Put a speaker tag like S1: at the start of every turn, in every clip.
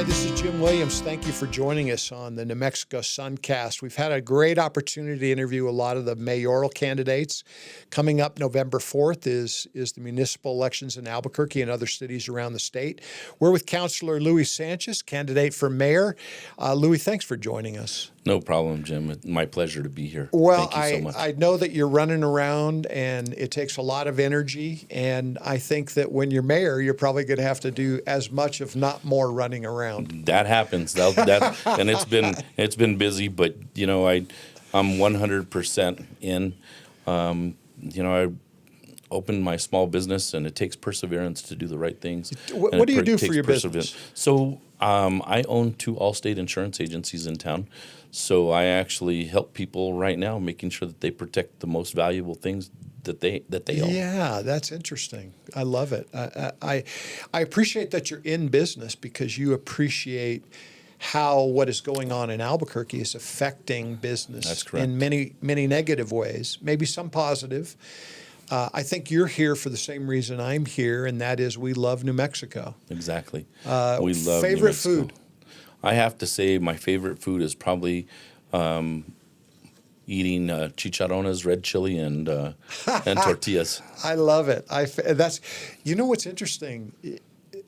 S1: this is Jim Williams. Thank you for joining us on the New Mexico Suncast. We've had a great opportunity to interview a lot of the mayoral candidates. Coming up November 4th is the municipal elections in Albuquerque and other cities around the state. We're with Councilor Louie Sanchez, candidate for mayor. Louie, thanks for joining us.
S2: No problem, Jim. It's my pleasure to be here.
S1: Well,
S2: Thank you so much.
S1: I know that you're running around and it takes a lot of energy. And I think that when you're mayor, you're probably going to have to do as much, if not more, running around.
S2: That happens. And it's been busy, but I'm 100% in. I opened my small business, and it takes perseverance to do the right things.
S1: What do you do for your business?
S2: So I own 2 Allstate insurance agencies in town. So I actually help people right now, making sure that they protect the most valuable things that they own.
S1: Yeah, that's interesting. I love it. I appreciate that you're in business because you appreciate how what is going on in Albuquerque is affecting business.
S2: That's correct.
S1: In many, many negative ways, maybe some positive. I think you're here for the same reason I'm here, and that is we love New Mexico.
S2: Exactly. We love
S1: favorite
S2: New Mexico.
S1: Food?
S2: I have to say my favorite food is probably eating chicharrones, red chili, and tortillas.
S1: I love it. What's interesting.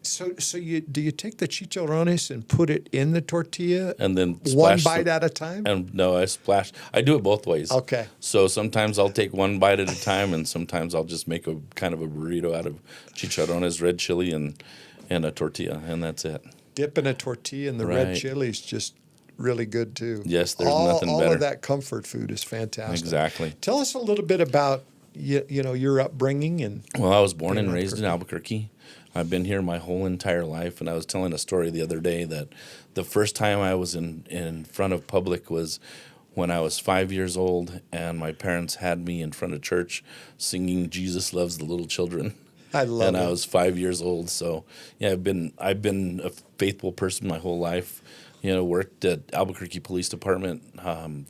S1: So do you take the chicharrones and put it in the tortilla
S2: and then
S1: one bite at a time?
S2: And no, I do it both ways.
S1: Okay.
S2: So sometimes I'll take one bite at a time, and sometimes I'll just make a kind of a burrito out of chicharrones, red chili, and a tortilla, and that's it.
S1: Dipping a tortilla in the red chili is just really good too.
S2: Yes, there's nothing better.
S1: All of that comfort food is fantastic.
S2: Exactly.
S1: Tell us a little bit about your upbringing and.
S2: Well, I was born and raised in Albuquerque. I've been here my whole entire life, and I was telling a story the other day that the first time I was in front of public was when I was 5 years old, and my parents had me in front of church singing "Jesus Loves the Little Children."
S1: I love it.
S2: And I was 5 years old, so yeah, I've been a faithful person my whole life. Worked at Albuquerque Police Department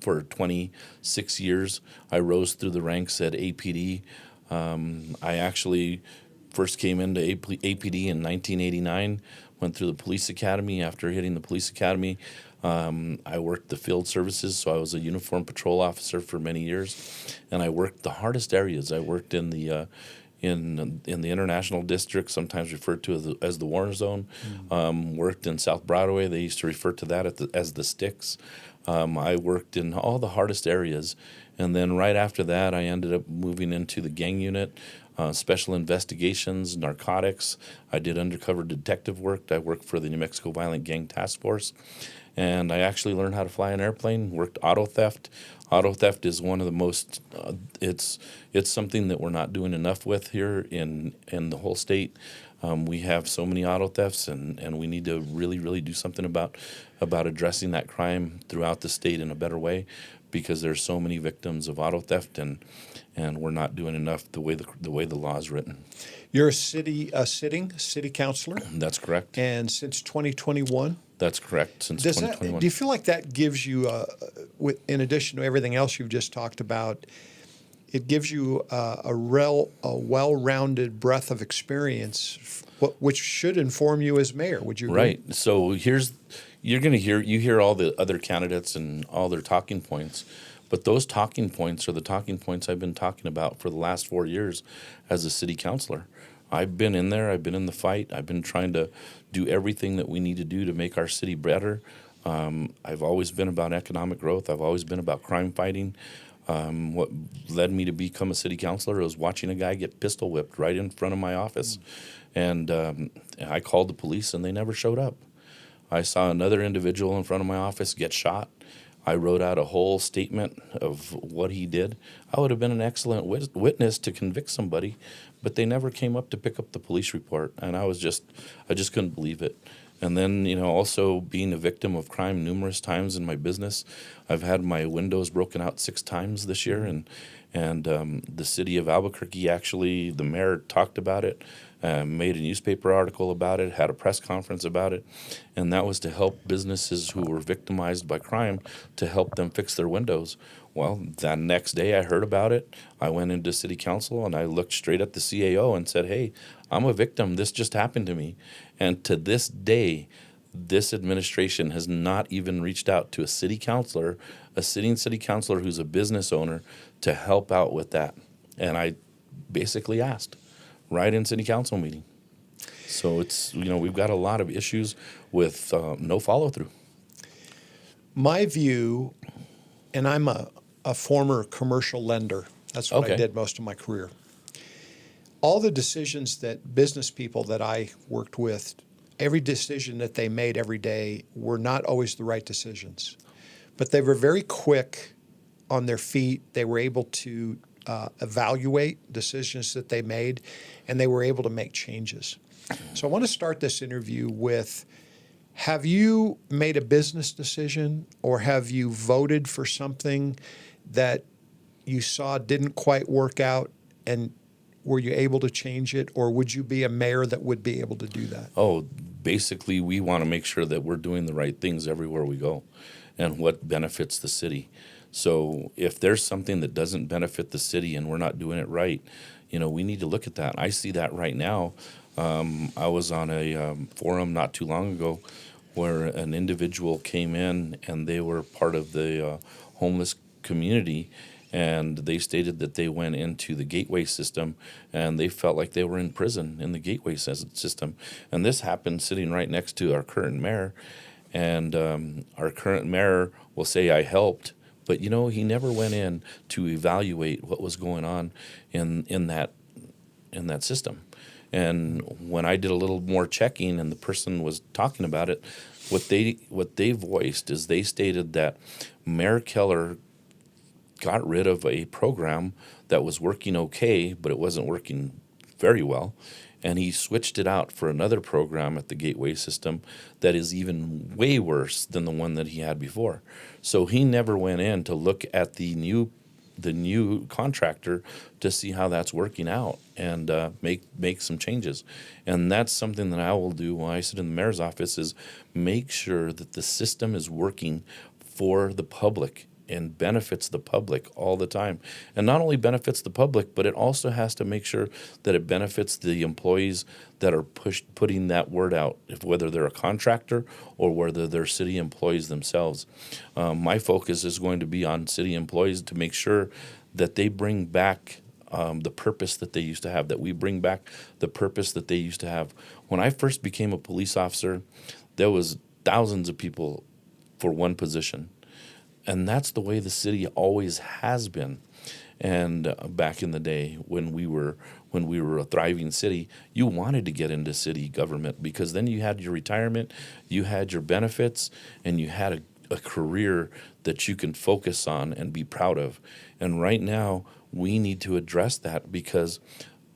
S2: for 26 years. I rose through the ranks at APD. I actually first came into APD in 1989, went through the police academy. After hitting the police academy, I worked the field services, so I was a uniform patrol officer for many years, and I worked the hardest areas. I worked in the international district, sometimes referred to as the war zone. Worked in South Broadway. They used to refer to that as the sticks. I worked in all the hardest areas. And then right after that, I ended up moving into the gang unit, special investigations, narcotics. I did undercover detective work. I worked for the New Mexico Violent Gang Task Force. And I actually learned how to fly an airplane, worked auto theft. Auto theft is one of the most, it's something that we're not doing enough with here in the whole state. We have so many auto thefts, and we need to really, really do something about addressing that crime throughout the state in a better way, because there's so many victims of auto theft, and we're not doing enough the way the law is written.
S1: You're a sitting city councilor?
S2: That's correct.
S1: And since 2021?
S2: That's correct, since 2021.
S1: Do you feel like that gives you, in addition to everything else you've just talked about, it gives you a well-rounded breadth of experience, which should inform you as mayor? Would you agree?
S2: Right. So you hear all the other candidates and all their talking points, but those talking points are the talking points I've been talking about for the last 4 years as a city councilor. I've been in there. I've been in the fight. I've been trying to do everything that we need to do to make our city better. I've always been about economic growth. I've always been about crime fighting. What led me to become a city councilor was watching a guy get pistol whipped right in front of my office. And I called the police, and they never showed up. I saw another individual in front of my office get shot. I wrote out a whole statement of what he did. I would have been an excellent witness to convict somebody, but they never came up to pick up the police report, and I just couldn't believe it. And then, also being a victim of crime numerous times in my business. I've had my windows broken out 6 times this year, and the city of Albuquerque, actually, the mayor talked about it, made a newspaper article about it, had a press conference about it, and that was to help businesses who were victimized by crime, to help them fix their windows. Well, that next day I heard about it. I went into city council, and I looked straight at the CAO and said, "Hey, I'm a victim. This just happened to me." And to this day, This administration has not even reached out to a city councilor, a sitting city councilor who's a business owner, to help out with that. And I basically asked right in city council meeting. So it's, we've got a lot of issues with no follow through.
S1: My view, and I'm a former commercial lender. That's what I
S2: Okay.
S1: did most of my career. All the decisions that business people that I worked with, every decision that they made every day were not always the right decisions. But they were very quick on their feet. They were able to evaluate decisions that they made, and they were able to make changes. So I want to start this interview with, have you made a business decision, or have you voted for something that you saw didn't quite work out, and were you able to change it, or would you be a mayor that would be able to do that?
S2: Oh, basically, we want to make sure that we're doing the right things everywhere we go and what benefits the city. So if there's something that doesn't benefit the city and we're not doing it right, we need to look at that. I see that right now. I was on a forum not too long ago where an individual came in and they were part of the homeless community, and they stated that they went into the gateway system and they felt like they were in prison in the gateway system. And this happened sitting right next to our current mayor. And our current mayor will say, I helped, but he never went in to evaluate what was going on in that system. And when I did a little more checking and the person was talking about it, what they voiced is they stated that Mayor Keller got rid of a program that was working okay, but it wasn't working very well. And he switched it out for another program at the gateway system that is even way worse than the one that he had before. So he never went in to look at the new contractor to see how that's working out and make some changes. And that's something that I will do when I sit in the mayor's office, is make sure that the system is working for the public and benefits the public all the time. And not only benefits the public, but it also has to make sure that it benefits the employees that are putting that word out, whether they're a contractor or whether they're city employees themselves. My focus is going to be on city employees to make sure that they bring back the purpose that they used to have, that we bring back the purpose that they used to have. When I first became a police officer, there was thousands of people for one position. And that's the way the city always has been. And back in the day when we were a thriving city, you wanted to get into city government because then you had your retirement, you had your benefits, and you had a career that you can focus on and be proud of. And right now, we need to address that, because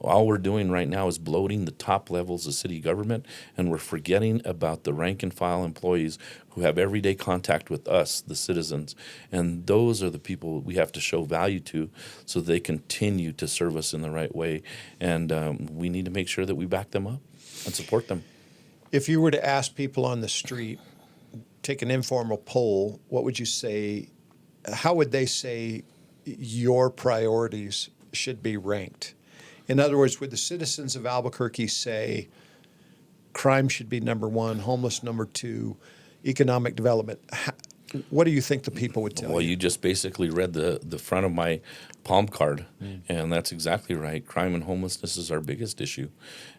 S2: all we're doing right now is bloating the top levels of city government, and we're forgetting about the rank and file employees who have everyday contact with us, the citizens. And those are the people we have to show value to so they continue to serve us in the right way. And we need to make sure that we back them up and support them.
S1: If you were to ask people on the street, take an informal poll, what would you say? How would they say your priorities should be ranked? In other words, would the citizens of Albuquerque say crime should be number one, homeless number two, economic development? What do you think the people would tell you?
S2: Well, you just basically read the front of my palm card, and that's exactly right. Crime and homelessness is our biggest issue.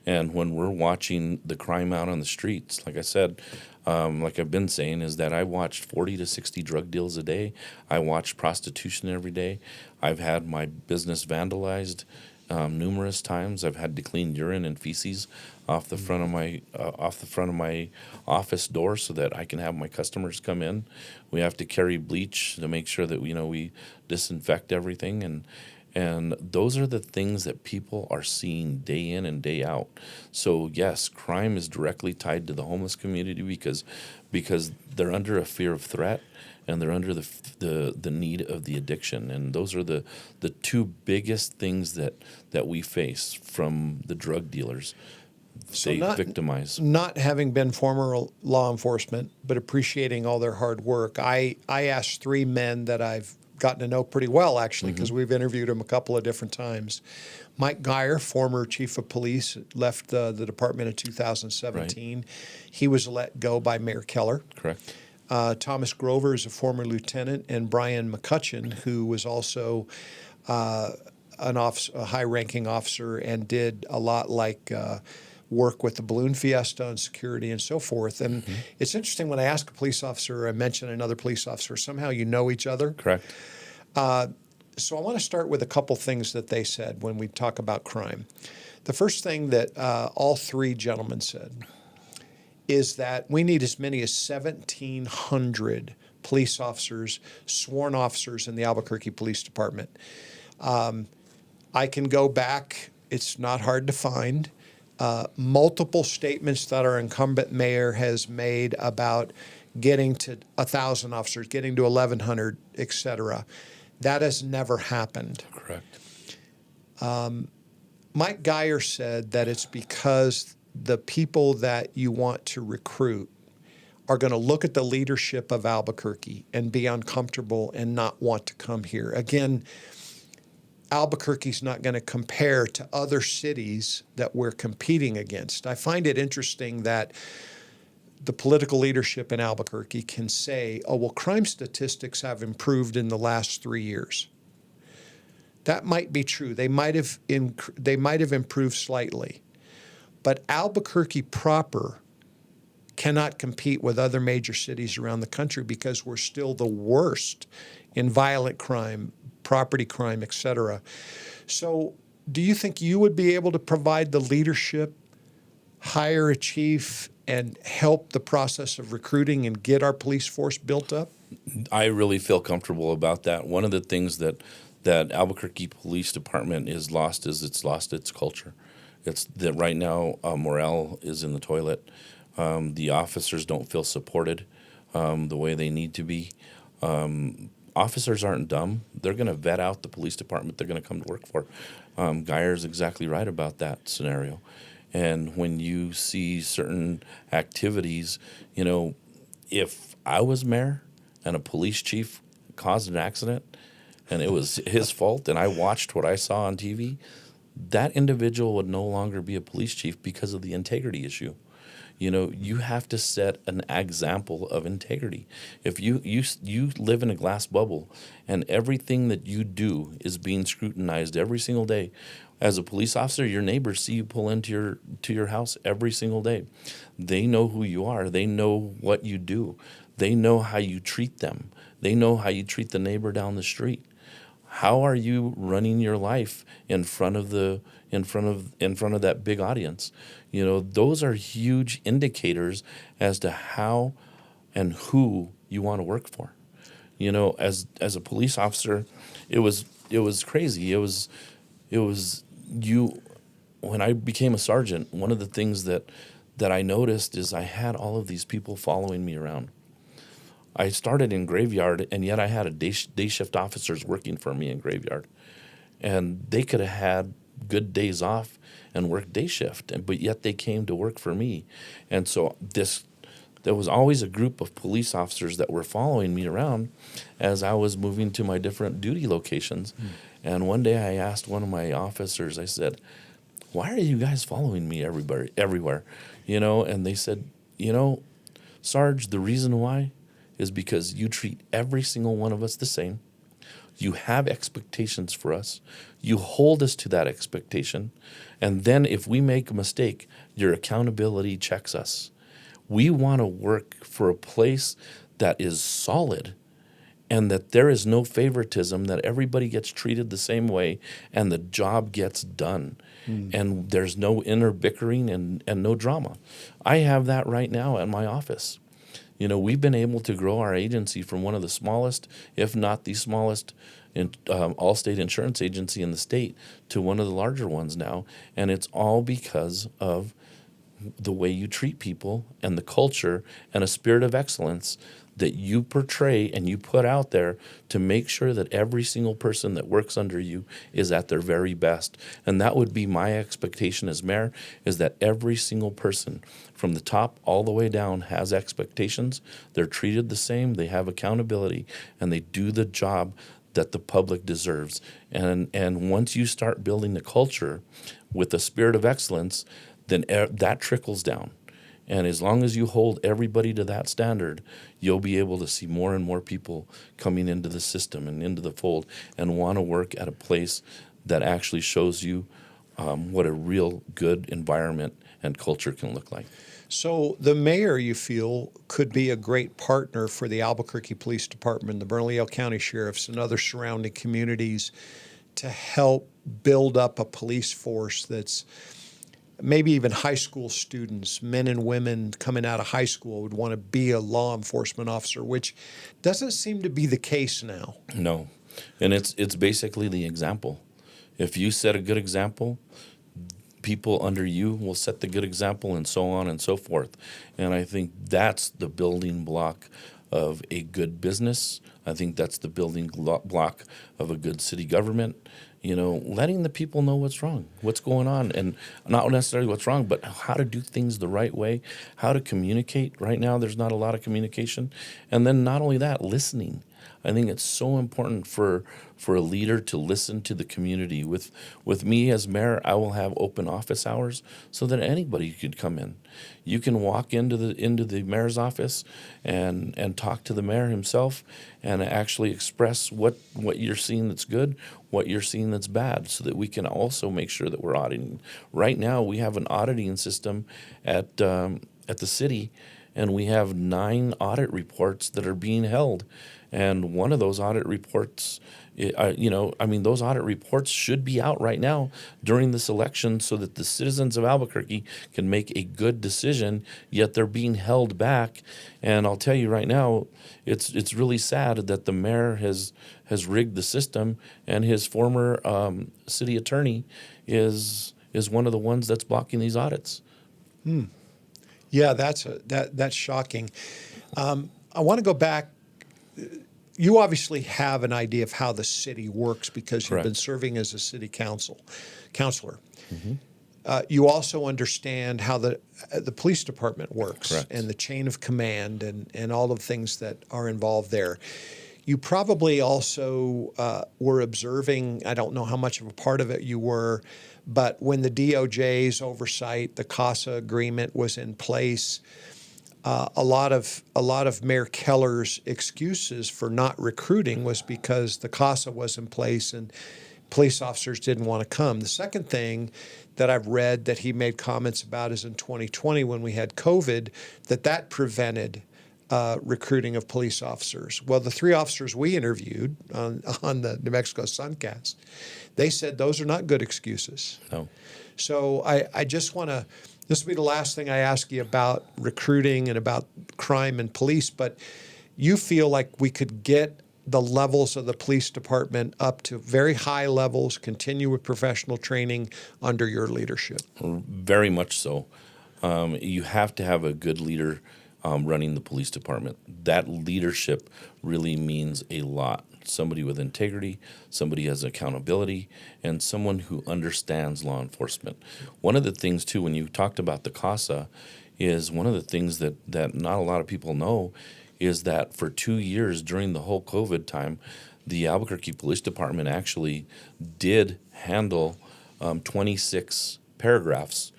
S2: And when we're watching the crime out on the streets, like I said, like I've been saying, is that I watched 40 to 60 drug deals a day. I watch prostitution every day. I've had my business vandalized numerous times. I've had to clean urine and feces off the front of my office door so that I can have my customers come in. We have to carry bleach to make sure that we disinfect everything, and those are the things that people are seeing day in and day out. So yes, crime is directly tied to the homeless community because they're under a fear of threat, and they're under the need of the addiction. And those are the two biggest things that we face from the drug dealers. They victimize.
S1: Not having been former law enforcement, but appreciating all their hard work, I asked three men that I've gotten to know pretty well, actually, because we've interviewed him a couple of different times. Mike Geyer, former chief of police, left the department in 2017. Right. He was let go by Mayor Keller.
S2: Correct.
S1: Thomas Grover is a former lieutenant, and Brian McCutcheon, who was also a high-ranking officer and did a lot like work with the balloon fiesta and security and so forth. And it's interesting when I ask a police officer or I mention another police officer, somehow you know each other.
S2: Correct.
S1: So I want to start with a couple things that they said when we talk about crime. The first thing that all three gentlemen said is that we need as many as 1,700 police officers, sworn officers in the Albuquerque Police Department. I can go back. It's not hard to find. Multiple statements that our incumbent mayor has made about getting to 1,000 officers, getting to 1,100, et cetera. That has never happened.
S2: Correct.
S1: Mike Geyer said that it's because the people that you want to recruit are going to look at the leadership of Albuquerque and be uncomfortable and not want to come here. Again, Albuquerque's not going to compare to other cities that we're competing against. I find it interesting that the political leadership in Albuquerque can say, oh, well, crime statistics have improved in the last 3 years. That might be true. They might have improved slightly. But Albuquerque proper cannot compete with other major cities around the country because we're still the worst in violent crime, property crime, et cetera. So do you think you would be able to provide the leadership, hire a chief, and help the process of recruiting and get our police force built up?
S2: I really feel comfortable about that. One of the things that Albuquerque Police Department is lost is it's lost its culture. It's that right now morale is in the toilet. The officers don't feel supported the way they need to be. Officers aren't dumb. They're going to vet out the police department they're going to come to work for. Geyer's exactly right about that scenario. And when you see certain activities, if I was mayor and a police chief caused an accident and it was his fault and I watched what I saw on TV, that individual would no longer be a police chief because of the integrity issue. You have to set an example of integrity. If you live in a glass bubble and everything that you do is being scrutinized every single day, as a police officer, your neighbors see you pull into your house every single day. They know who you are. They know what you do. They know how you treat them. They know how you treat the neighbor down the street. How are you running your life in front of that big audience? Those are huge indicators as to how and who you want to work for. As a police officer, it was crazy. It was when I became a sergeant, one of the things that I noticed is I had all of these people following me around. I started in graveyard, and yet I had a day shift officers working for me in graveyard. And they could have had good days off and worked day shift, but yet they came to work for me. And so there was always a group of police officers that were following me around as I was moving to my different duty locations. And one day I asked one of my officers, I said, why are you guys following me everywhere? And they said, Sarge, the reason why is because you treat every single one of us the same. You have expectations for us. You hold us to that expectation. And then if we make a mistake, your accountability checks us. We want to work for a place that is solid and that there is no favoritism, that everybody gets treated the same way and the job gets done. And there's no inner bickering and no drama. I have that right now at my office. We've been able to grow our agency from one of the smallest, if not the smallest, all-state insurance agency in the state to one of the larger ones now. And it's all because of the way you treat people and the culture and a spirit of excellence that you portray and you put out there to make sure that every single person that works under you is at their very best. And that would be my expectation as mayor, is that every single person from the top all the way down has expectations. They're treated the same, they have accountability, and they do the job that the public deserves. And once you start building the culture with a spirit of excellence, then that trickles down. And as long as you hold everybody to that standard, you'll be able to see more and more people coming into the system and into the fold and want to work at a place that actually shows you what a real good environment and culture can look like.
S1: So the mayor, you feel, could be a great partner for the Albuquerque Police Department, the Bernalillo County Sheriffs, and other surrounding communities to help build up a police force that's maybe even high school students, men and women coming out of high school would want to be a law enforcement officer, which doesn't seem to be the case now.
S2: No. And it's basically the example. If you set a good example, people under you will set the good example, and so on and so forth. And I think that's the building block of a good business. I think that's the building block of a good city government. Letting the people know what's wrong, what's going on, and not necessarily what's wrong, but how to do things the right way, how to communicate. Right now, there's not a lot of communication. And then not only that, listening. I think it's so important for a leader to listen to the community. With me as mayor, I will have open office hours so that anybody could come in. You can walk into the mayor's office and talk to the mayor himself and actually express what you're seeing that's good, what you're seeing that's bad, so that we can also make sure that we're auditing. Right now, we have an auditing system at the city, and we have 9 audit reports that are being held. And one of those audit reports, those audit reports should be out right now during this election so that the citizens of Albuquerque can make a good decision, yet they're being held back. And I'll tell you right now, it's really sad that the mayor has rigged the system, and his former city attorney is one of the ones that's blocking these audits.
S1: Yeah, that's shocking. I want to go back. You obviously have an idea of how the city works because you've
S2: Correct.
S1: been serving as a city councilor.
S2: Mm-hmm.
S1: You also understand how the police department works.
S2: Correct.
S1: And the chain of command and all of the things that are involved there. You probably also were observing, I don't know how much of a part of it you were, but when the DOJ's oversight, the CASA agreement was in place, a lot of Mayor Keller's excuses for not recruiting was because the CASA was in place and police officers didn't want to come. The second thing that I've read that he made comments about is in 2020 when we had COVID, that prevented recruiting of police officers. Well, the 3 officers we interviewed on the New Mexico Suncast, they said those are not good excuses.
S2: No.
S1: So I just want to, this will be the last thing I ask you about recruiting and about crime and police, but you feel like we could get the levels of the police department up to very high levels, continue with professional training under your leadership.
S2: Very much so. You have to have a good leader running the police department. That leadership really means a lot. Somebody with integrity, somebody who has accountability, and someone who understands law enforcement. One of the things, too, when you talked about the CASA, is one of the things that not a lot of people know is that for 2 years during the whole COVID time, the Albuquerque Police Department actually did handle 26 paragraphs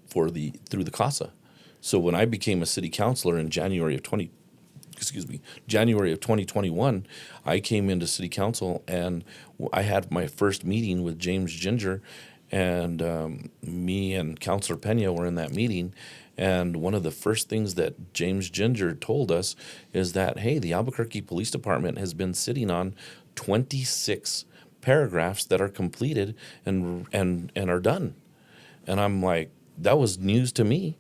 S2: through the CASA. So when I became a city councilor in January of 2021, I came into city council and I had my first meeting with James Ginger, and me and Councilor Pena were in that meeting. And one of the first things that James Ginger told us is that, hey, the Albuquerque Police Department has been sitting on 26 paragraphs that are completed and are done. And I'm like, that was news to me.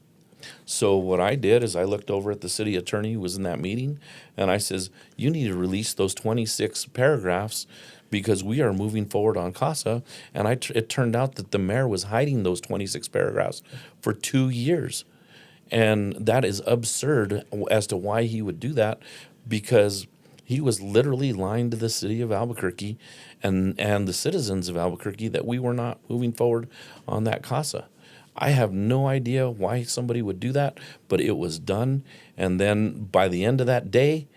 S2: So what I did is I looked over at the city attorney who was in that meeting, and I says, you need to release those 26 paragraphs because we are moving forward on CASA. And it turned out that the mayor was hiding those 26 paragraphs for 2 years. And that is absurd as to why he would do that, because he was literally lying to the city of Albuquerque and the citizens of Albuquerque that we were not moving forward on that CASA. I have no idea why somebody would do that, but it was done. And then by the end of that day,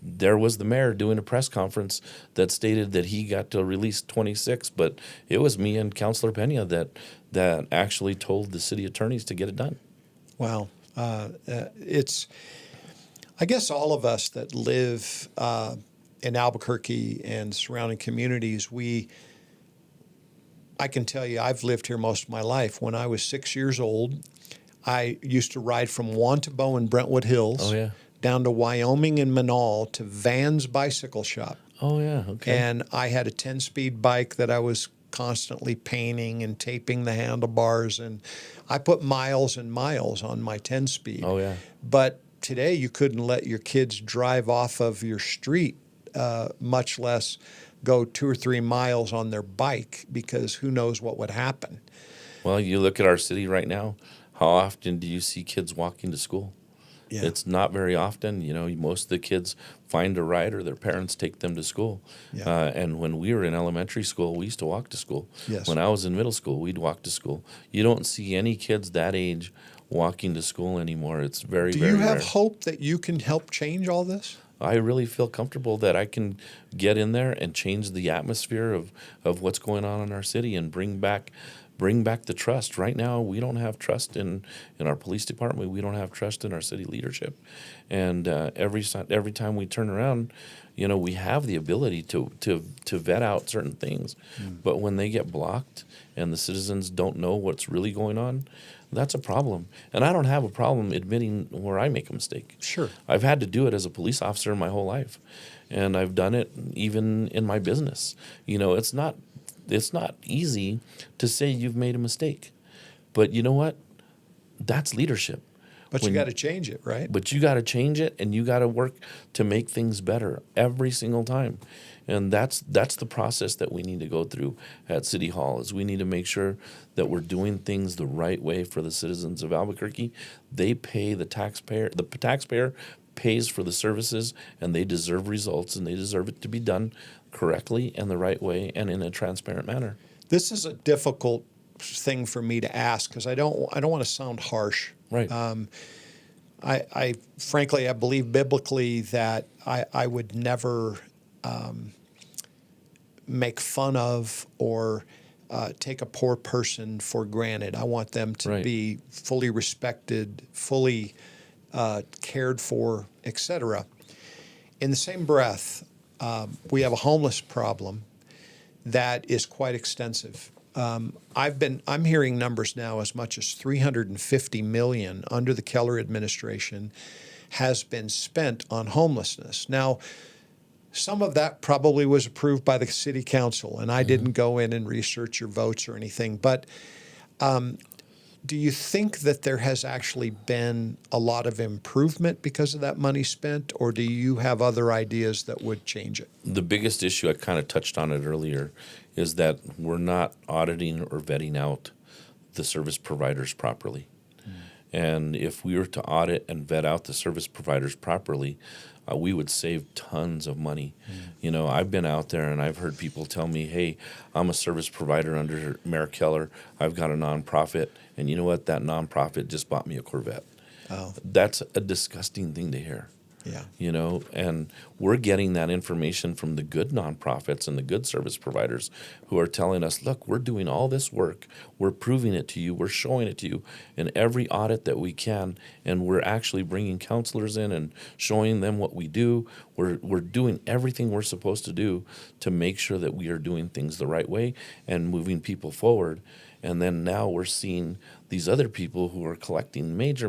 S2: there was the mayor doing a press conference that stated that he got to release 26, but it was me and Councilor Pena that actually told the city attorneys to get it done.
S1: Wow. It's, I guess all of us that live in Albuquerque and surrounding communities, I can tell you, I've lived here most of my life. When I was 6 years old, I used to ride from Wantabo in Brentwood Hills down to Wyoming and Manal to Van's Bicycle Shop.
S2: Oh, yeah, okay.
S1: And I had a 10-speed bike that I was constantly painting and taping the handlebars. And I put miles and miles on my 10-speed.
S2: Oh, yeah.
S1: But today you couldn't let your kids drive off of your street, much less go 2 or 3 miles on their bike, because who knows what would happen.
S2: Well, you look at our city right now, how often do you see kids walking to school?
S1: Yeah.
S2: It's not very often. You know, most of the kids find a ride or their parents take them to school.
S1: Yeah.
S2: And when we were in elementary school, we used to walk to school.
S1: Yes.
S2: When I was in middle school, we'd walk to school. You don't see any kids that age walking to school anymore. It's very,
S1: Do
S2: very
S1: you have
S2: rare.
S1: hope that you can help change all this?
S2: I really feel comfortable that I can get in there and change the atmosphere of what's going on in our city and bring back the trust. Right now, we don't have trust in our police department. We don't have trust in our city leadership. And every time we turn around, you know, we have the ability to vet out certain things. But when they get blocked and the citizens don't know what's really going on, that's a problem. And I don't have a problem admitting where I make a mistake.
S1: Sure.
S2: I've had to do it as a police officer my whole life. And I've done it even in my business. You know, it's not easy to say you've made a mistake. But you know what? That's leadership.
S1: But you got to change it, right?
S2: But you got to change it, and you got to work to make things better every single time. And that's the process that we need to go through at City Hall, is we need to make sure that we're doing things the right way for the citizens of Albuquerque. They pay the taxpayer. The taxpayer pays for the services, and they deserve results, and they deserve it to be done correctly and the right way and in a transparent manner.
S1: This is a difficult thing for me to ask, because I don't want to sound harsh.
S2: Right.
S1: I frankly, I believe biblically that I would never make fun of or take a poor person for granted. I want them to be fully respected, fully cared for, etc. In the same breath, we have a homeless problem that is quite extensive. I'm hearing numbers now as much as $350 million under the Keller administration has been spent on homelessness. Now, some of that probably was approved by the city council, and I didn't go in and research your votes or anything. But do you think that there has actually been a lot of improvement because of that money spent, or do you have other ideas that would change it?
S2: The biggest issue, I kind of touched on it earlier, is that we're not auditing or vetting out the service providers properly. And if we were to audit and vet out the service providers properly, we would save tons of money. You know, I've been out there and I've heard people tell me, hey, I'm a service provider under Mayor Keller. I've got a nonprofit. And you know what? That nonprofit just bought me a Corvette.
S1: Oh.
S2: That's a disgusting thing to hear.
S1: Yeah.
S2: You know, and we're getting that information from the good nonprofits and the good service providers who are telling us, look, we're doing all this work. We're proving it to you. We're showing it to you in every audit that we can. And we're actually bringing counselors in and showing them what we do. We're doing everything we're supposed to do to make sure that we are doing things the right way and moving people forward. And then now we're seeing these other people who are collecting major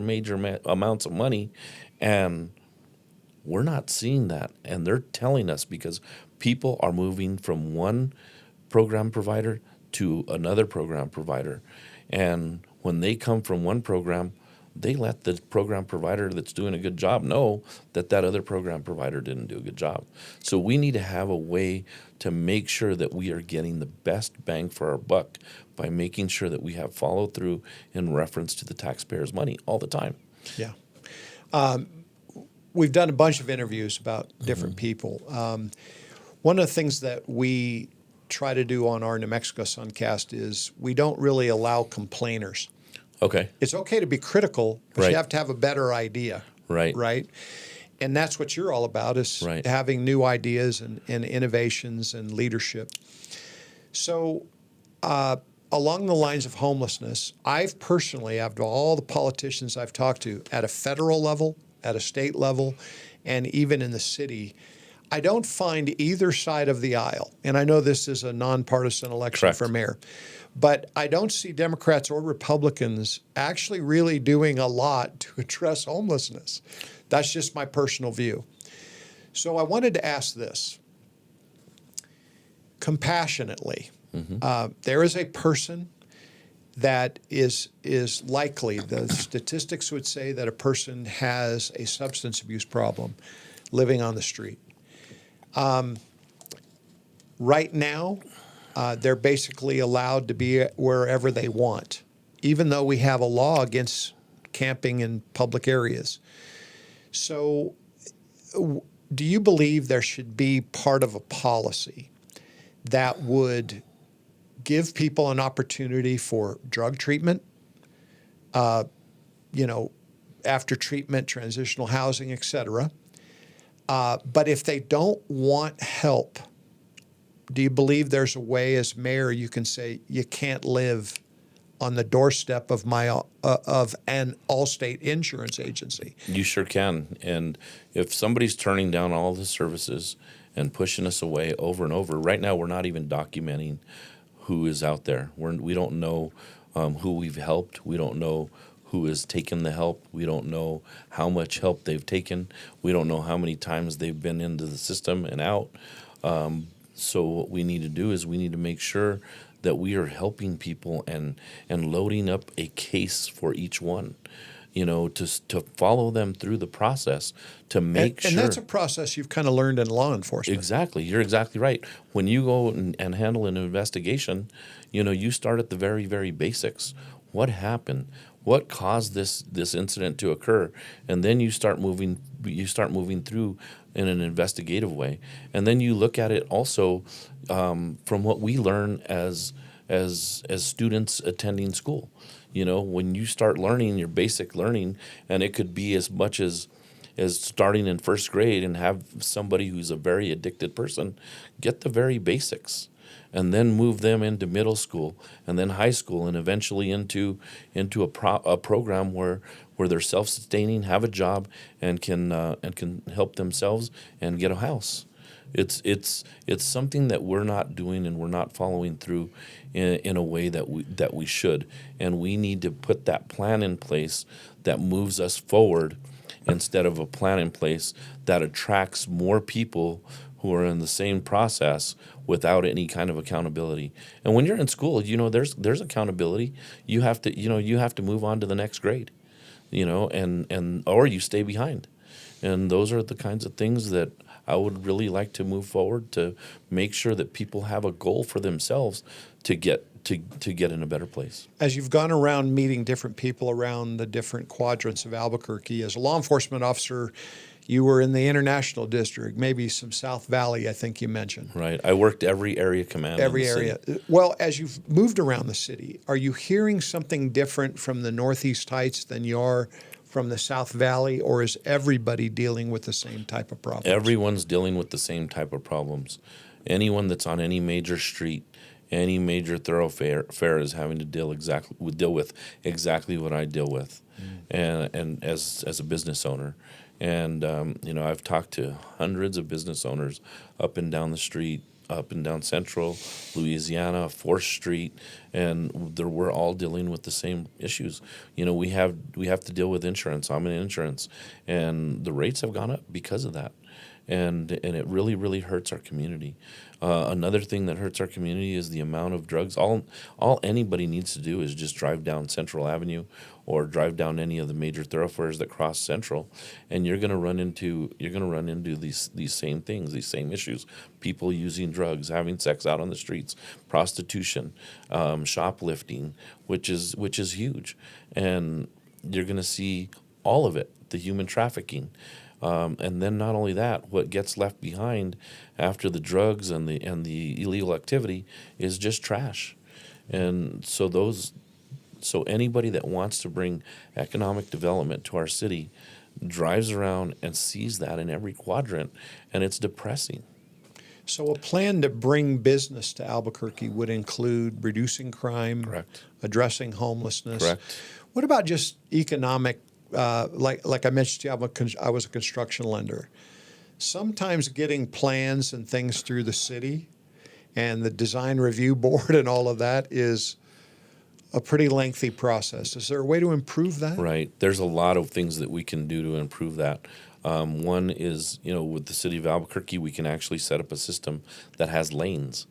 S2: amounts of money, and we're not seeing that. And they're telling us because people are moving from one program provider to another program provider. And when they come from one program, they let the program provider that's doing a good job know that other program provider didn't do a good job. So we need to have a way to make sure that we are getting the best bang for our buck by making sure that we have follow through in reference to the taxpayers' money all the time.
S1: Yeah. We've done a bunch of interviews about different people. One of the things that we try to do on our New Mexico Suncast is we don't really allow complainers.
S2: Okay.
S1: It's okay to be critical, but
S2: Right.
S1: you have to have a better idea.
S2: Right.
S1: Right? And that's what you're all about, is
S2: Right.
S1: having new ideas and innovations and leadership. So along the lines of homelessness, I've personally, out of all the politicians I've talked to at a federal level, at a state level, and even in the city, I don't find either side of the aisle, and I know this is a nonpartisan election
S2: Correct.
S1: for mayor, but I don't see Democrats or Republicans actually really doing a lot to address homelessness. That's just my personal view. So I wanted to ask this compassionately. There is a person that is likely, the statistics would say that a person has a substance abuse problem living on the street. Right now, they're basically allowed to be wherever they want, even though we have a law against camping in public areas. So do you believe there should be part of a policy that would give people an opportunity for drug treatment, after treatment, transitional housing, et cetera? But if they don't want help, do you believe there's a way as mayor you can say you can't live on the doorstep of of an Allstate insurance agency?
S2: You sure can. And if somebody's turning down all the services and pushing us away over and over, right now we're not even documenting who is out there. We don't know who we've helped. We don't know who has taken the help. We don't know how much help they've taken. We don't know how many times they've been into the system and out. So what we need to do is we need to make sure that we are helping people and loading up a case for each one, to follow them through the process to make sure.
S1: And that's a process you've kind of learned in law enforcement.
S2: Exactly. You're exactly right. When you go and handle an investigation, you start at the very, very basics. What happened? What caused this incident to occur? And then you start moving through in an investigative way. And then you look at it also from what we learn as students attending school. When you start learning your basic learning, and it could be as much as starting in first grade and have somebody who's a very addicted person get the very basics, and then move them into middle school and then high school and eventually into a program where they're self-sustaining, have a job, and can help themselves and get a house. It's something that we're not doing and we're not following through in a way that we should, and we need to put that plan in place that moves us forward instead of a plan in place that attracts more people who are in the same process without any kind of accountability. And when you're in school, there's accountability. You have to move on to the next grade, and or you stay behind. And those are the kinds of things that I would really like to move forward to make sure that people have a goal for themselves to get in a better place.
S1: As you've gone around meeting different people around the different quadrants of Albuquerque, as a law enforcement officer, you were in the International District, maybe some South Valley, I think you mentioned.
S2: Right. I worked every area command.
S1: Every area. Well, as you've moved around the city, are you hearing something different from the Northeast Heights than you are from the South Valley, or is everybody dealing with the same type of problems?
S2: Everyone's dealing with the same type of problems. Anyone that's on any major street, any major thoroughfare is having to deal with exactly what I deal with, and as a business owner. And I've talked to hundreds of business owners up and down the street, up and down Central, Louisiana, 4th Street, and we're all dealing with the same issues. We have to deal with insurance. I'm in insurance, and the rates have gone up because of that. And it really, really hurts our community. Another thing that hurts our community is the amount of drugs. All anybody needs to do is just drive down Central Avenue or drive down any of the major thoroughfares that cross Central, and you're going to run into these same things, these same issues. People using drugs, having sex out on the streets, prostitution, shoplifting, which is huge, and you're going to see all of it. The human trafficking. And then not only that, what gets left behind after the drugs and the illegal activity is just trash. And so anybody that wants to bring economic development to our city, drives around and sees that in every quadrant, and it's depressing.
S1: So a plan to bring business to Albuquerque would include reducing crime,
S2: Correct.
S1: addressing homelessness.
S2: Correct.
S1: What about just economic? Like I mentioned to you, I was a construction lender. Sometimes getting plans and things through the city and the design review board and all of that is a pretty lengthy process. Is there a way to improve that?
S2: Right. There's a lot of things that we can do to improve that. One is, with the city of Albuquerque, we can actually set up a system that has lanes.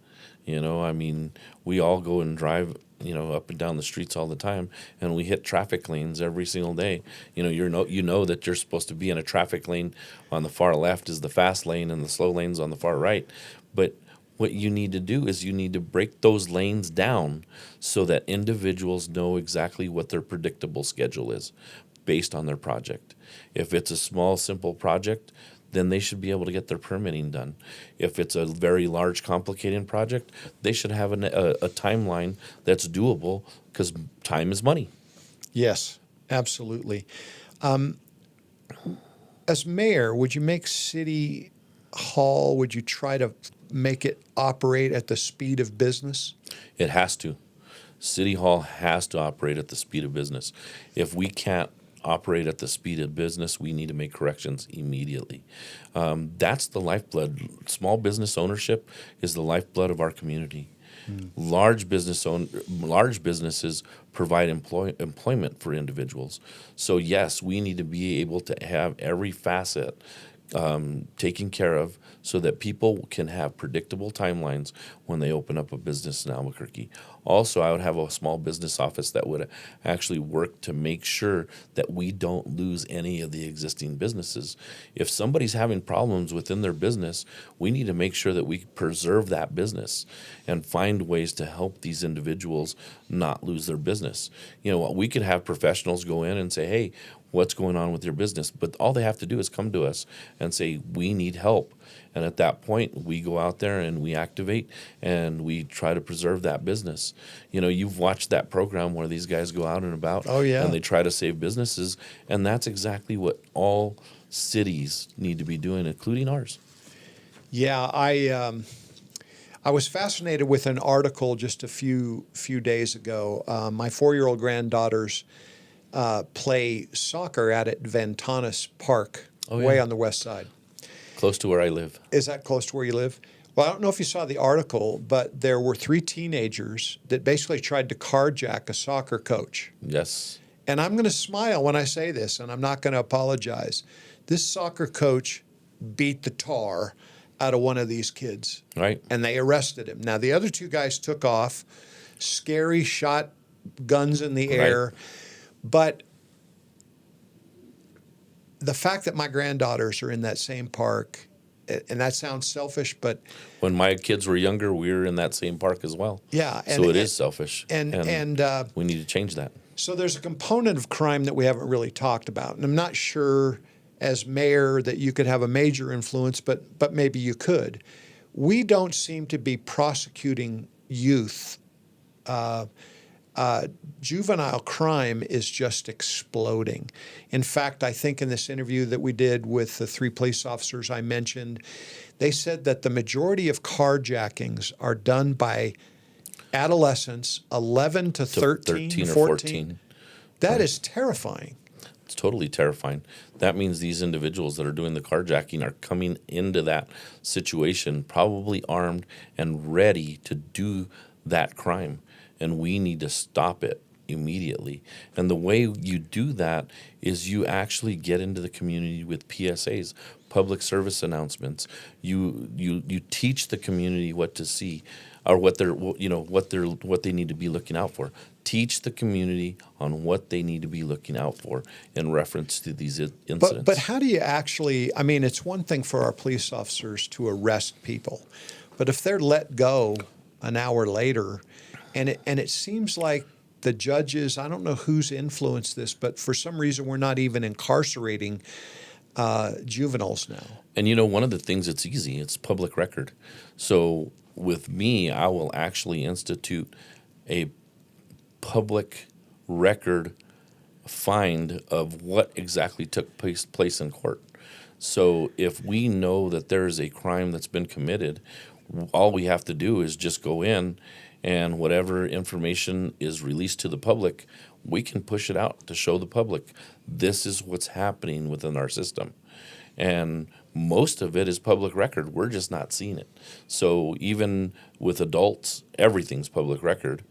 S2: I mean, we all go and drive, up and down the streets all the time, and we hit traffic lanes every single day. You know that you're supposed to be in a traffic lane. On the far left is the fast lane, and the slow lane's on the far right. But what you need to do is you need to break those lanes down so that individuals know exactly what their predictable schedule is based on their project. If it's a small, simple project, then they should be able to get their permitting done. If it's a very large, complicated project, they should have a timeline that's doable, because time is money.
S1: Yes, absolutely. As mayor, would you make City Hall, would you try to make it operate at the speed of business?
S2: It has to. City Hall has to operate at the speed of business. If we can't operate at the speed of business, we need to make corrections immediately. That's the lifeblood. Small business ownership is the lifeblood of our community. Large businesses provide employment for individuals. So yes, we need to be able to have every facet taken care of so that people can have predictable timelines when they open up a business in Albuquerque. Also, I would have a small business office that would actually work to make sure that we don't lose any of the existing businesses. If somebody's having problems within their business, we need to make sure that we preserve that business and find ways to help these individuals not lose their business. We could have professionals go in and say, hey, what's going on with your business? But all they have to do is come to us and say, we need help. And at that point, we go out there and we activate and we try to preserve that business. You've watched that program where these guys go out and about.
S1: Oh, yeah.
S2: And they try to save businesses. And that's exactly what all cities need to be doing, including ours.
S1: Yeah, I was fascinated with an article just a few days ago. My 4-year-old granddaughters play soccer at Ventanas Park, way on the west side.
S2: Close to where I live.
S1: Is that close to where you live? Well, I don't know if you saw the article, but there were 3 teenagers that basically tried to carjack a soccer coach.
S2: Yes.
S1: And I'm going to smile when I say this, and I'm not going to apologize. This soccer coach beat the tar out of one of these kids.
S2: Right.
S1: And they arrested him. Now, the other 2 guys took off, scary, shot guns in the air. But the fact that my granddaughters are in that same park, and that sounds selfish, but
S2: when my kids were younger, we were in that same park as well.
S1: Yeah.
S2: So it is selfish.
S1: And
S2: we need to change that.
S1: So there's a component of crime that we haven't really talked about. And I'm not sure as mayor that you could have a major influence, but maybe you could. We don't seem to be prosecuting youth. Juvenile crime is just exploding. In fact, I think in this interview that we did with the 3 police officers I mentioned, they said that the majority of carjackings are done by adolescents 11 to 13
S2: or
S1: 14.
S2: 14.
S1: That is terrifying.
S2: It's totally terrifying. That means these individuals that are doing the carjacking are coming into that situation probably armed and ready to do that crime. And we need to stop it immediately. And the way you do that is you actually get into the community with PSAs, public service announcements. You teach the community what to see, or what they need to be looking out for. Teach the community on what they need to be looking out for in reference to these incidents.
S1: But how do you actually? I mean, it's one thing for our police officers to arrest people, but if they're let go an hour later. And it seems like the judges, I don't know who's influenced this, but for some reason we're not even incarcerating juveniles now.
S2: And one of the things that's easy, it's public record. So with me, I will actually institute a public record find of what exactly took place in court. So if we know that there is a crime that's been committed, all we have to do is just go in, and whatever information is released to the public, we can push it out to show the public this is what's happening within our system. And most of it is public record. We're just not seeing it. So even with adults, everything's public record,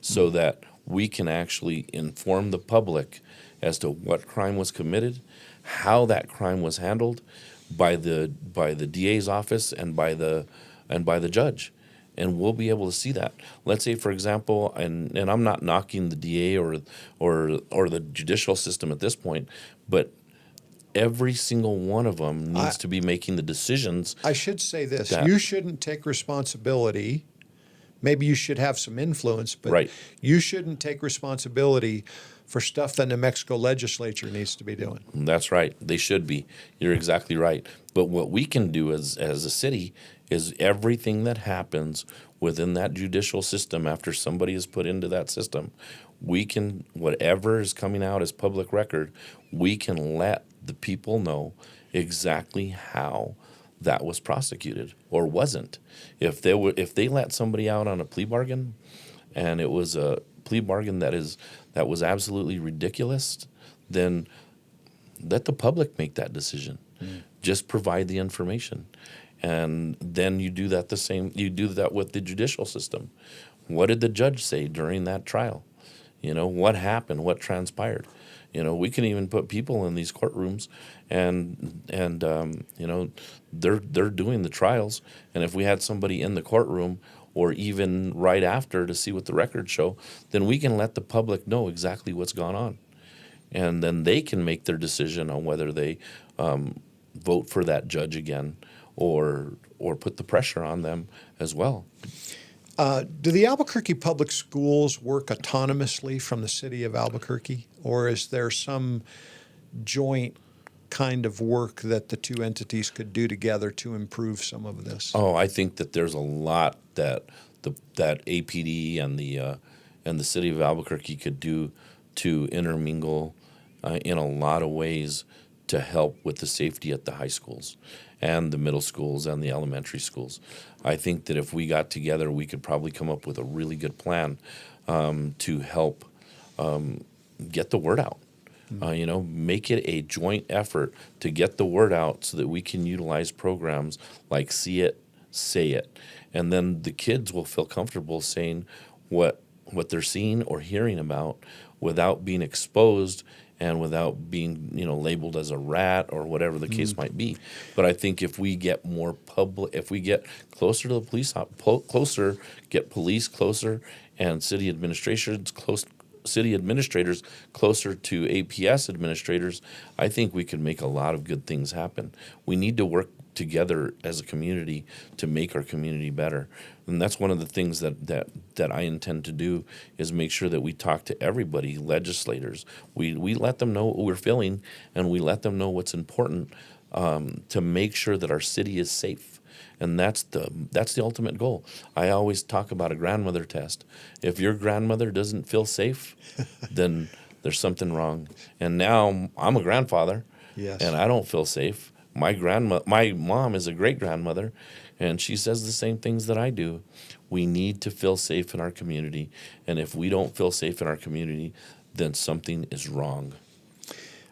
S2: so that we can actually inform the public as to what crime was committed, how that crime was handled by the DA's office and by the judge. And we'll be able to see that. Let's say, for example, and I'm not knocking the DA or the judicial system at this point, but every single one of them needs to be making the decisions.
S1: I should say this. You shouldn't take responsibility. Maybe you should have some influence, but
S2: Right.
S1: you shouldn't take responsibility for stuff the New Mexico legislature needs to be doing.
S2: That's right. They should be. You're exactly right. But what we can do as a city is everything that happens within that judicial system after somebody is put into that system, we can, whatever is coming out as public record, we can let the people know exactly how that was prosecuted or wasn't. If they let somebody out on a plea bargain, and it was a plea bargain that was absolutely ridiculous, then let the public make that decision. Just provide the information, and then you do that You do that with the judicial system. What did the judge say during that trial? What happened? What transpired? We can even put people in these courtrooms, and they're doing the trials. And if we had somebody in the courtroom or even right after to see what the records show, then we can let the public know exactly what's gone on, and then they can make their decision on whether they vote for that judge again or put the pressure on them as well.
S1: Do the Albuquerque Public Schools work autonomously from the city of Albuquerque, or is there some joint kind of work that the two entities could do together to improve some of this?
S2: Oh, I think that there's a lot that that APD and the city of Albuquerque could do to intermingle in a lot of ways to help with the safety at the high schools and the middle schools and the elementary schools. I think that if we got together, we could probably come up with a really good plan to help get the word out. Make it a joint effort to get the word out so that we can utilize programs like See It, Say It. And then the kids will feel comfortable saying what they're seeing or hearing about without being exposed and without being, labeled as a rat or whatever the case might be. But I think if we get more public, if we get closer to the police, get police closer and city administrators closer to APS administrators, I think we could make a lot of good things happen. We need to work together as a community to make our community better. And that's one of the things that I intend to do, is make sure that we talk to everybody, legislators. We let them know what we're feeling, and we let them know what's important to make sure that our city is safe. And that's the ultimate goal. I always talk about a grandmother test. If your grandmother doesn't feel safe, then there's something wrong. And now I'm a grandfather,
S1: Yes.
S2: and I don't feel safe. My mom is a great grandmother, and she says the same things that I do. We need to feel safe in our community, and if we don't feel safe in our community, then something is wrong.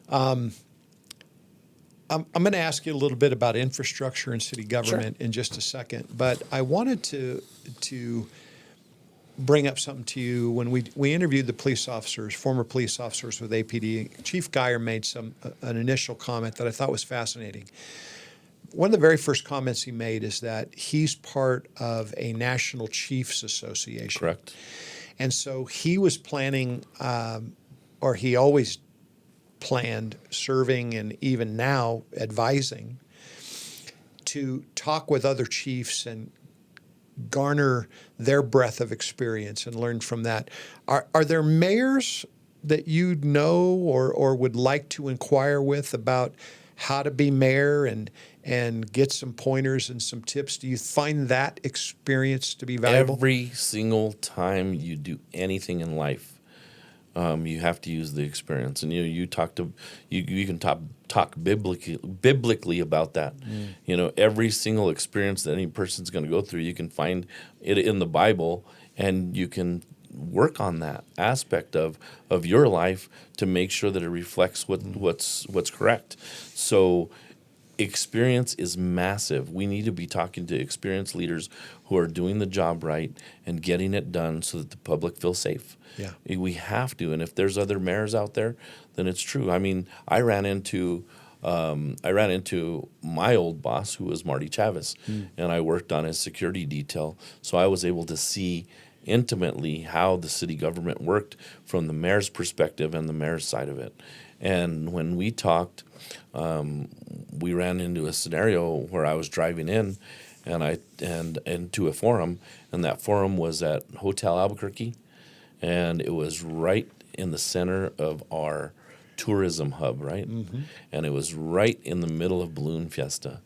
S1: I'm going to ask you a little bit about infrastructure and city government in just a second, but I wanted to bring up something to you. When we interviewed the police officers, former police officers with APD, Chief Geyer made an initial comment that I thought was fascinating. One of the very first comments he made is that he's part of a National Chiefs Association.
S2: Correct.
S1: And so he was planning, or he always planned, serving and even now advising, to talk with other chiefs and garner their breadth of experience and learn from that. Are there mayors that you know or would like to inquire with about how to be mayor and get some pointers and some tips? Do you find that experience to be valuable?
S2: Every single time you do anything in life, You have to use the experience, and you can talk biblically about that. Every single experience that any person's going to go through, you can find it in the Bible, and you can work on that aspect of your life to make sure that it reflects what's correct. So experience is massive. We need to be talking to experienced leaders who are doing the job right and getting it done so that the public feels safe.
S1: Yeah.
S2: We have to. And if there's other mayors out there, then it's true. I mean, I ran into my old boss, who was Marty Chavez, and I worked on his security detail. So I was able to see intimately how the city government worked from the mayor's perspective and the mayor's side of it. And when we talked, we ran into a scenario where I was driving in, and to a forum, and that forum was at Hotel Albuquerque, and it was right in the center of our tourism hub, right? Mm-hmm. And it was right in the middle of Balloon Fiesta,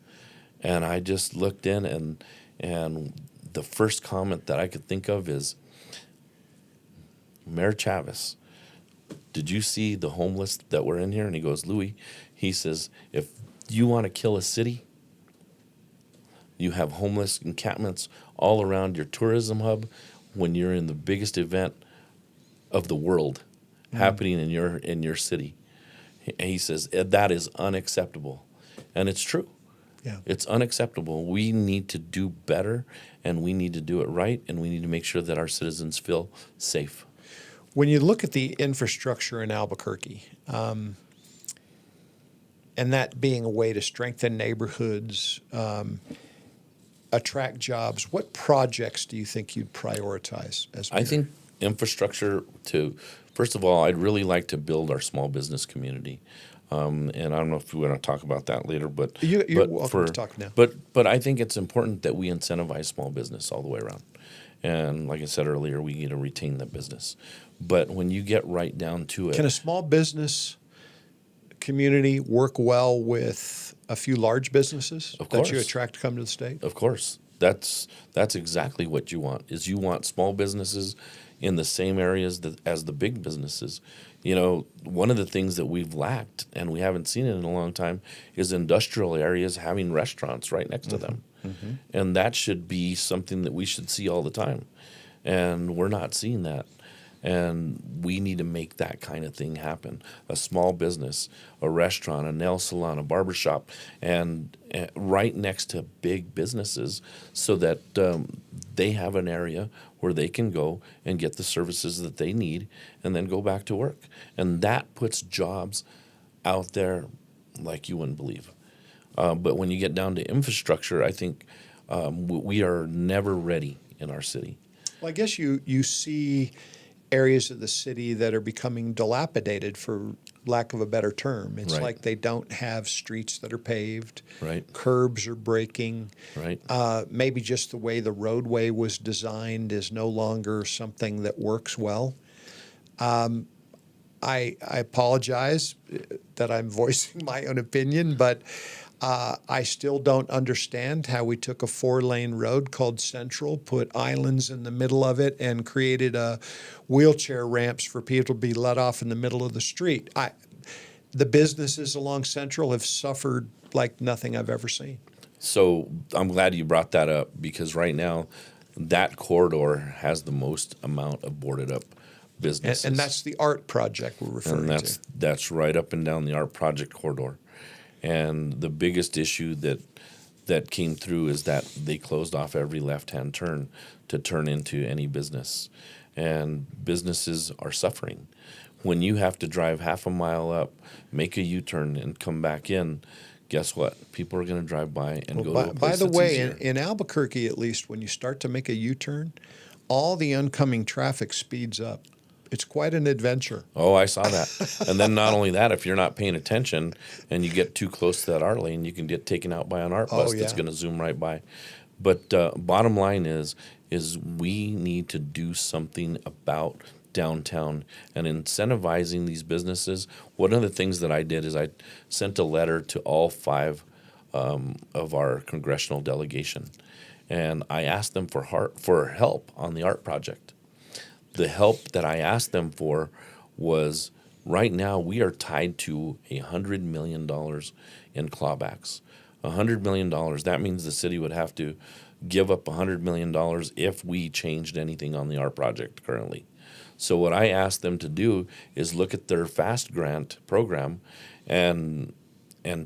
S2: and I just looked in, and the first comment that I could think of is, Mayor Chavez, did you see the homeless that were in here? And he goes, Louie, he says, if you want to kill a city, you have homeless encampments all around your tourism hub when you're in the biggest event of the world happening in your city. And he says, that is unacceptable. And it's true.
S1: Yeah.
S2: It's unacceptable. We need to do better, and we need to do it right, and we need to make sure that our citizens feel safe.
S1: When you look at the infrastructure in Albuquerque, and that being a way to strengthen neighborhoods, attract jobs, what projects do you think you'd prioritize as mayor?
S2: I think infrastructure first of all, I'd really like to build our small business community. And I don't know if we want to talk about that later, but
S1: you're welcome to talk now.
S2: But I think it's important that we incentivize small business all the way around. And like I said earlier, we need to retain that business. But when you get right down to it,
S1: can a small business community work well with a few large businesses that you attract to come to the state?
S2: Of course. That's exactly what you want. You want small businesses in the same areas as the big businesses. One of the things that we've lacked, and we haven't seen it in a long time, is industrial areas having restaurants right next to them. Mm-hmm. And that should be something that we should see all the time. And we're not seeing that. And we need to make that kind of thing happen. A small business, a restaurant, a nail salon, a barbershop, and right next to big businesses so that they have an area where they can go and get the services that they need and then go back to work. And that puts jobs out there like you wouldn't believe. But when you get down to infrastructure, I think we are never ready in our city.
S1: Well, I guess you see areas of the city that are becoming dilapidated, for lack of a better term. It's
S2: Right.
S1: like they don't have streets that are paved.
S2: Right. Curbs
S1: are breaking.
S2: Right.
S1: Maybe just the way the roadway was designed is no longer something that works well. I apologize that I'm voicing my own opinion, but I still don't understand how we took a 4-lane road called Central, put islands in the middle of it, and created wheelchair ramps for people to be let off in the middle of the street. The businesses along Central have suffered like nothing I've ever seen.
S2: So I'm glad you brought that up, because right now that corridor has the most amount of boarded up businesses.
S1: And that's the art project we're referring to.
S2: That's right up and down the art project corridor. And the biggest issue that came through is that they closed off every left-hand turn to turn into any business. And businesses are suffering. When you have to drive half a mile up, make a U-turn, and come back in, guess what? People are going to drive by and go to a place
S1: By the
S2: that's
S1: way,
S2: easier.
S1: in Albuquerque, at least, when you start to make a U-turn, all the oncoming traffic speeds up. It's quite an adventure.
S2: Oh, I saw that. And then not only that, if you're not paying attention and you get too close to that art lane, you can get taken out by an art bus that's going to zoom right by. But bottom line is we need to do something about downtown and incentivizing these businesses. One of the things that I did is I sent a letter to all 5 of our congressional delegation, and I asked them for help on the art project. The help that I asked them for was right now we are tied to $100 million in clawbacks. $100 million. That means the city would have to give up $100 million if we changed anything on the art project currently. So what I asked them to do is look at their FAST grant program and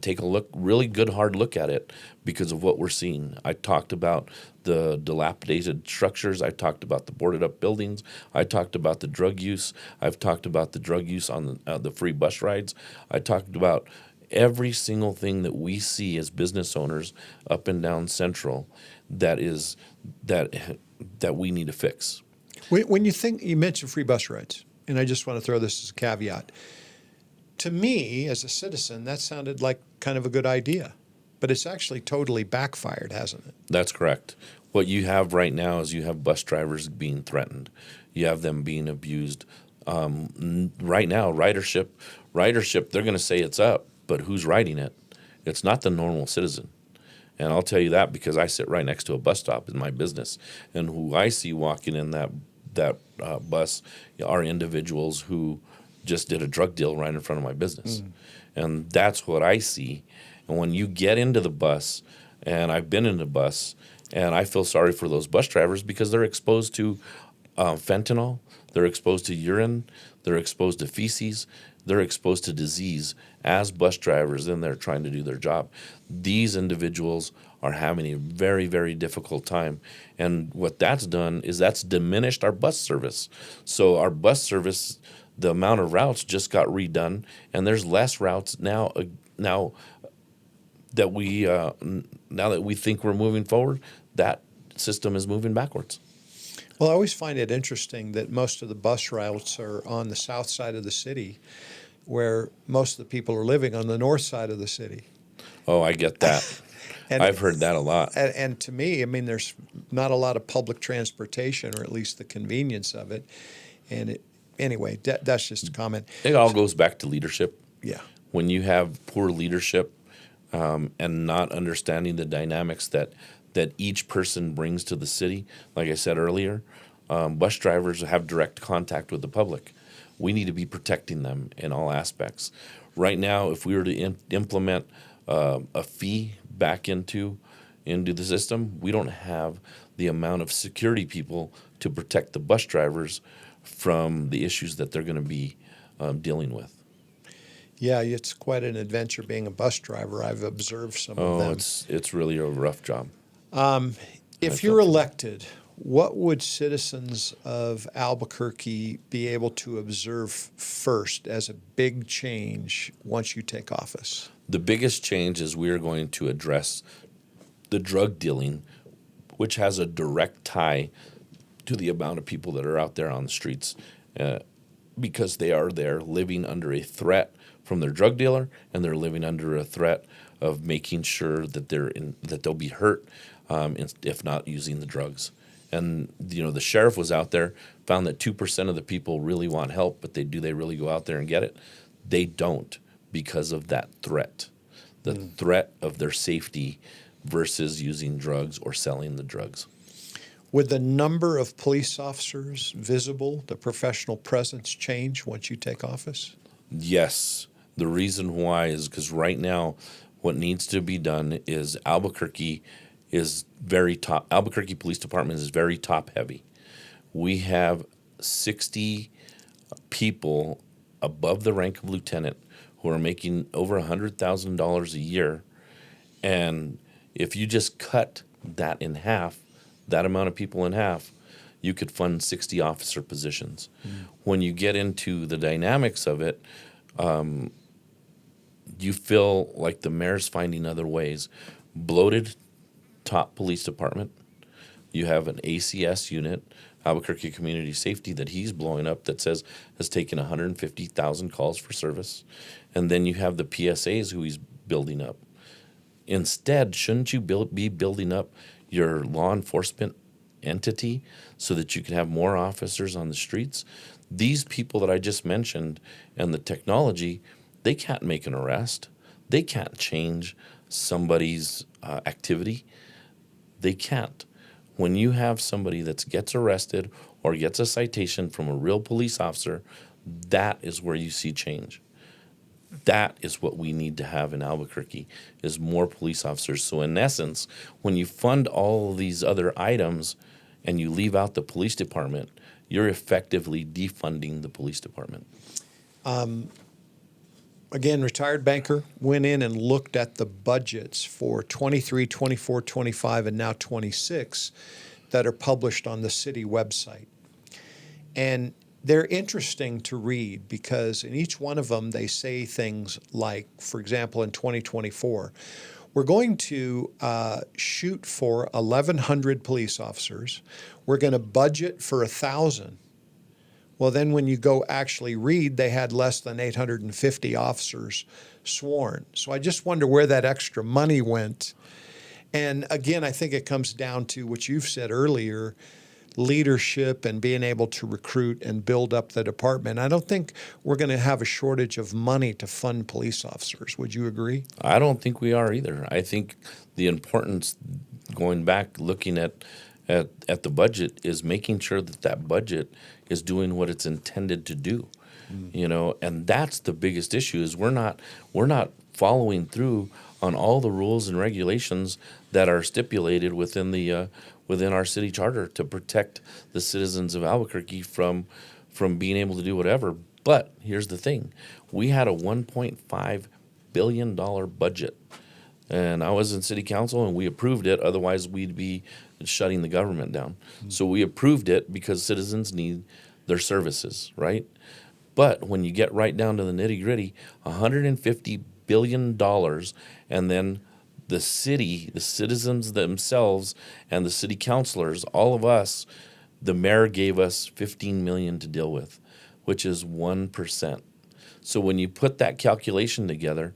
S2: take a really good hard look at it because of what we're seeing. I talked about the dilapidated structures. I talked about the boarded up buildings. I talked about the drug use. I've talked about the drug use on the free bus rides. I talked about every single thing that we see as business owners up and down Central that we need to fix.
S1: When you mentioned free bus rides, and I just want to throw this as a caveat. To me, as a citizen, that sounded like kind of a good idea, but it's actually totally backfired, hasn't it?
S2: That's correct. What you have right now is you have bus drivers being threatened. You have them being abused. Right now, ridership, they're going to say it's up, but who's riding it? It's not the normal citizen. And I'll tell you that because I sit right next to a bus stop in my business, and who I see walking in that bus are individuals who just did a drug deal right in front of my business. And that's what I see. And when you get into the bus, and I've been in the bus, and I feel sorry for those bus drivers because they're exposed to fentanyl, they're exposed to urine, they're exposed to feces, they're exposed to disease as bus drivers, and they're trying to do their job. These individuals are having a very, very difficult time. And what that's done is that's diminished our bus service. So our bus service, the amount of routes just got redone, and there's less routes now that we think we're moving forward. That system is moving backwards.
S1: Well, I always find it interesting that most of the bus routes are on the south side of the city, where most of the people are living on the north side of the city.
S2: Oh, I get that.
S1: And
S2: I've heard that a lot.
S1: And to me, I mean, there's not a lot of public transportation, or at least the convenience of it. And anyway, that's just a comment.
S2: It all goes back to leadership.
S1: Yeah.
S2: When you have poor leadership and not understanding the dynamics that each person brings to the city, like I said earlier, bus drivers have direct contact with the public. We need to be protecting them in all aspects. Right now, if we were to implement a fee back into the system, we don't have the amount of security people to protect the bus drivers from the issues that they're going to be dealing with.
S1: Yeah, it's quite an adventure being a bus driver. I've observed some of them.
S2: It's really a rough job.
S1: If you're elected, what would citizens of Albuquerque be able to observe first as a big change once you take office?
S2: The biggest change is we are going to address the drug dealing, which has a direct tie to the amount of people that are out there on the streets because they are there living under a threat from their drug dealer, and they're living under a threat of making sure that they'll be hurt if not using the drugs. And the sheriff was out there, found that 2% of the people really want help, but do they really go out there and get it? They don't, because of that threat, the threat of their safety versus using drugs or selling the drugs.
S1: Would the number of police officers visible, the professional presence, change once you take office?
S2: Yes. The reason why is because right now what needs to be done is Albuquerque Police Department is very top heavy. We have 60 people above the rank of lieutenant who are making over $100,000 a year. And if you just cut that in half, that amount of people in half, you could fund 60 officer positions. When you get into the dynamics of it, you feel like the mayor's finding other ways. Bloated top police department. You have an ACS unit, Albuquerque Community Safety, that he's blowing up that has taken 150,000 calls for service. And then you have the PSAs who he's building up. Instead, shouldn't you be building up your law enforcement entity so that you can have more officers on the streets? These people that I just mentioned and the technology, they can't make an arrest. They can't change somebody's activity. They can't. When you have somebody that gets arrested or gets a citation from a real police officer, that is where you see change. That is what we need to have in Albuquerque, is more police officers. So in essence, when you fund all of these other items and you leave out the police department, you're effectively defunding the police department.
S1: Again, retired banker, went in and looked at the budgets for 23, 24, 25, and now 26 that are published on the city website. And they're interesting to read because in each one of them, they say things like, for example, in 2024, we're going to shoot for 1,100 police officers. We're going to budget for 1,000. Well, then when you go actually read, they had less than 850 officers sworn. So I just wonder where that extra money went. And again, I think it comes down to what you've said earlier, leadership and being able to recruit and build up the department. I don't think we're going to have a shortage of money to fund police officers. Would you agree?
S2: I don't think we are either. I think the importance, going back, looking at the budget, is making sure that that budget is doing what it's intended to do. And that's the biggest issue, is we're not following through on all the rules and regulations that are stipulated within our city charter to protect the citizens of Albuquerque from being able to do whatever. But here's the thing. We had a $1.5 billion budget, and I was in city council and we approved it. Otherwise, we'd be shutting the government down. So we approved it because citizens need their services, right? But when you get right down to the nitty gritty, $150 billion, and then the city, the citizens themselves, and the city councilors, all of us, the mayor gave us $15 million to deal with, which is 1%. So when you put that calculation together,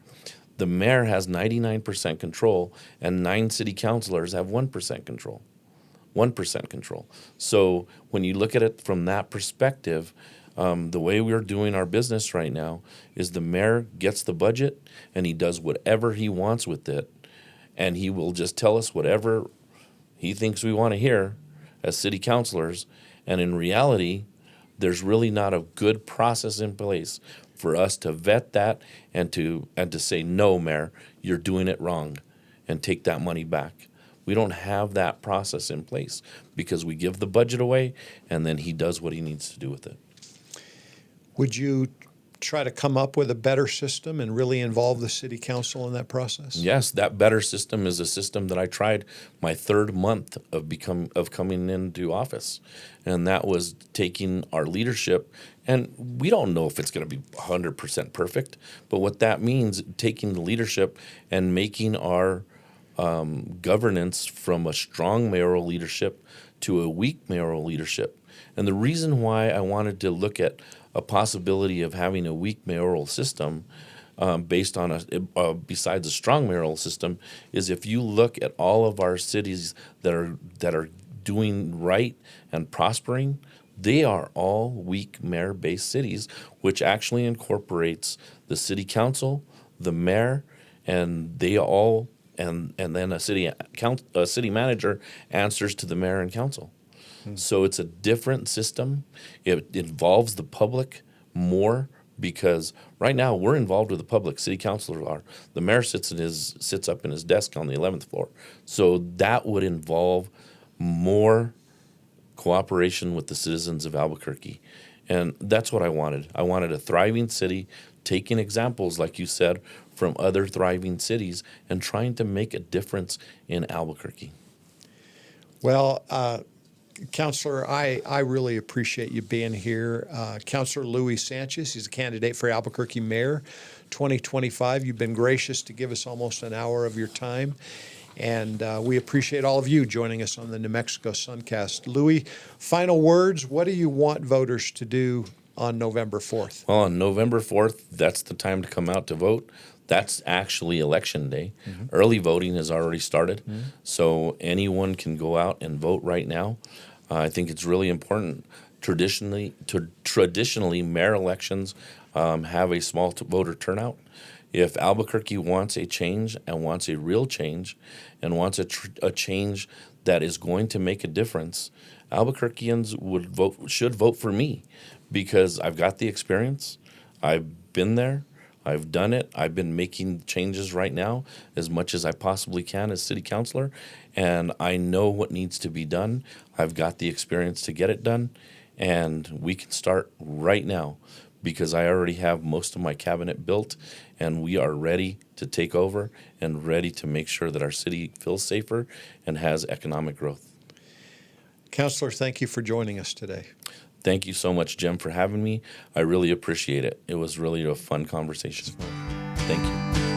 S2: the mayor has 99% control, and 9 city councilors have 1% control. 1% control. So when you look at it from that perspective, the way we're doing our business right now is the mayor gets the budget and he does whatever he wants with it, and he will just tell us whatever he thinks we want to hear as city councilors. And in reality, there's really not a good process in place for us to vet that and to say, no, mayor, you're doing it wrong, and take that money back. We don't have that process in place because we give the budget away and then he does what he needs to do with it.
S1: Would you try to come up with a better system and really involve the city council in that process?
S2: Yes, that better system is a system that I tried my 3rd month of coming into office, and that was taking our leadership. And we don't know if it's going to be 100% perfect, but what that means, taking the leadership and making our governance from a strong mayoral leadership to a weak mayoral leadership. And the reason why I wanted to look at a possibility of having a weak mayoral system based on besides a strong mayoral system is, if you look at all of our cities that are doing right and prospering, they are all weak mayor-based cities, which actually incorporates the city council, the mayor, and they all and then a city manager answers to the mayor and council. So it's a different system. It involves the public more, because right now we're involved with the public. City councilors are. The mayor sits up in his desk on the 11th floor. So that would involve more cooperation with the citizens of Albuquerque. And that's what I wanted. I wanted a thriving city, taking examples, like you said, from other thriving cities and trying to make a difference in Albuquerque.
S1: Well, Councilor, I really appreciate you being here. Councilor Louie Sanchez, he's a candidate for Albuquerque Mayor 2025. You've been gracious to give us almost an hour of your time, and we appreciate all of you joining us on the New Mexico Suncast. Louie, final words. What do you want voters to do on November 4th?
S2: Well, on November 4th, that's the time to come out to vote. That's actually election day. Mm-hmm. Early voting has already started, so anyone can go out and vote right now. I think it's really important. Traditionally, mayor elections have a small voter turnout. If Albuquerque wants a change and wants a real change and wants a change that is going to make a difference, Albuquerqueans should vote for me because I've got the experience. I've been there. I've done it. I've been making changes right now as much as I possibly can as city councilor, and I know what needs to be done. I've got the experience to get it done, and we can start right now because I already have most of my cabinet built, and we are ready to take over and ready to make sure that our city feels safer and has economic growth.
S1: Councilor, thank you for joining us today.
S2: Thank you so much, Jim, for having me. I really appreciate it. It was really a fun conversation. Thank you.